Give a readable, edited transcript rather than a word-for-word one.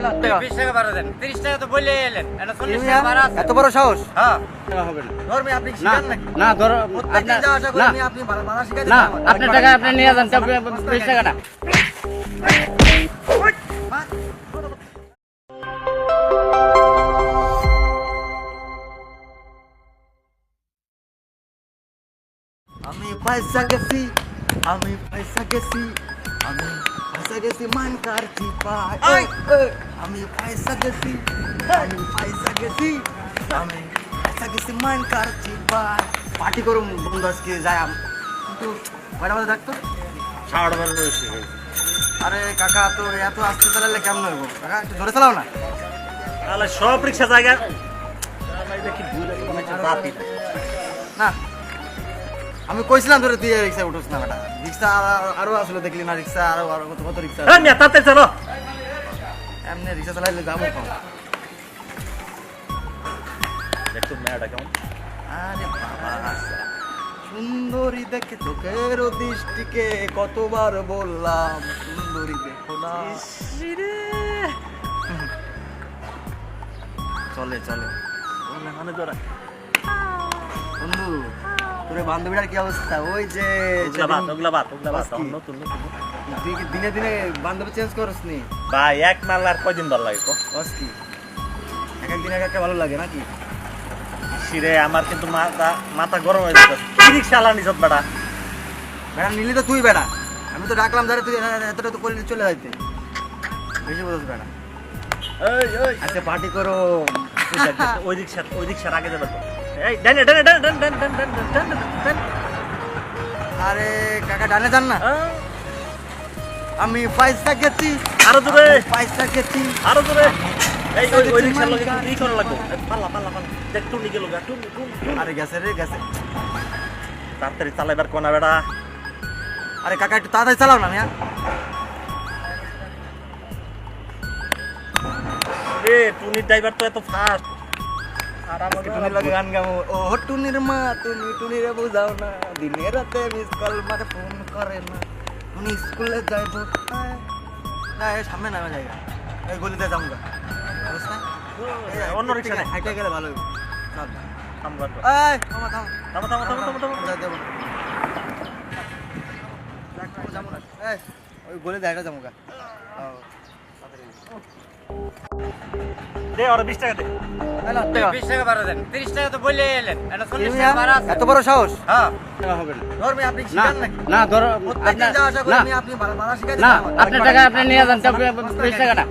20 টাকা বাড়া দেন, 30 টাকা তো বলে এলেন, এটা 40 টাকা বাড়া আছে। এত বড় সাহস? হ্যাঁ, টাকা হবে না। ধর্মে আপনি শিখান নাকি? না ধরো প্রত্যেকদিন যাওয়া আসা করে আমি আপনি বাড়া শিখাইতে না, চান? আপনার টাকা আপনি নিয়ে যান, 20 টাকাটা। আমি পয়সা গেছি, আমি পয়সা গেছি, আমি পয়সা গেছি মান কারছি পাই। আমি পয়সা গেছি, আমি পয়সা গেছি, আমি পয়সা গেছি মান কারছি পাই। পার্টি করুম বন্ধু আজকে যাই কিন্তু কয়টা বাজে থাকতো? 12:30 বয়সে। আরে কাকা তো এত আস্তে চালালে কেমন হইব? কাকা একটু জোরে চালাও না। তাহলে সব রিক্সা জায়গা দেখি বাতি না আমি কইছিলাম তোরে দিয়ে রিক্সা উঠোস না বেটা। রিক্সা আরো আসলে দেখলি না, রিক্সা আরো আরো কত কত রিক্সা আছে। মিয়া তাতে চলো। এমনি রিক্সা চালাইলে যাবো কম। দেখো মেয়াটা কেমন। আরে বাবা সুন্দরী দেখে চোখের দৃষ্টিকে কতবার বললাম সুন্দরী দেখো না। চলে চলে মানে তোরা বন্ধু তোর বান্ধবীটার কি অবস্থা? ওই যে ওগুলা বাত নতুন দিনে দিনে বান্ধবী চেঞ্জ করস নি ভাই, এক মাল আর কয়দিন ভালো লাগে কো? বস কি এক একদিন এক একটা ভালো লাগে নাকি? সিরে আমার কিন্তু মাথা গরম হয়ে যেত। রিক্সা আলানি সব বেটা। বেড়া নিলি তো তুই বেড়া, আমি তো ডাকলাম ধরে তুই এতটা তো করে চলে যাইতে বেশি বলছ বেড়া। আচ্ছা পার্টি করো। ওই রিক্সার আগে যাবে তো। এই ডানে ডানে ডানে ডানে ডানে ডানে ডানে ডানে। আরে কাকা ডানে যান না। আমি পয়সা গেছি, আরো জোরে, পয়সা গেছি। আরো জোরে। এই ওই রিক্সার লগে কি করা লাগবে? পাল্লা পাল্লা পাল্লা। দেখ টুনি গেল গা, টুনি টুনি। আরে গেছে রে গেছে। তাড়াতাড়ি চালাইবার কোনা বেটা। আরে কাকা একটু তাড়াতাড়ি চালাও না মিয়া। রে টুনির ড্রাইভার তো এত ফাস্ট। আর আমার টুনির লগে গান গামো। ও টুনির মা তুমি টুনিরে বুঝাও না, দিনে রাতে মিস কল মারে ফোন করে না। টুনি স্কুলে যাইব না, এই সামনে নামে জায়গা এই গলিতে যাবো গা। বুঝছ না? অন্য রিক্সা নাই। হাইটে গেলে ভালো হইব। চল থামবার তো। এই থামো থামো থামো থামো থামো থামো থামো। যাই দেব না। যাবো না। এই ওই গলিতে হাইটে যাবো গা। দে ওরা 20 টাকা দে। 20 টাকা বাড়া দেন, 30 টাকা তো বলে এলেন, এটা 40 মিয়া, টাকা বাড়া আছে। এত বড় সাহস? হ্যাঁ, টাকা হবে না। ধর্মে আপনি না, শিখান নাকি? না ধরো প্রত্যেকদিন যাওয়া আসা করে আমি আপনি বাড়া শিখাইতে না, চান? আপনার টাকা আপনি নিয়ে যান, 20 টাকাটা।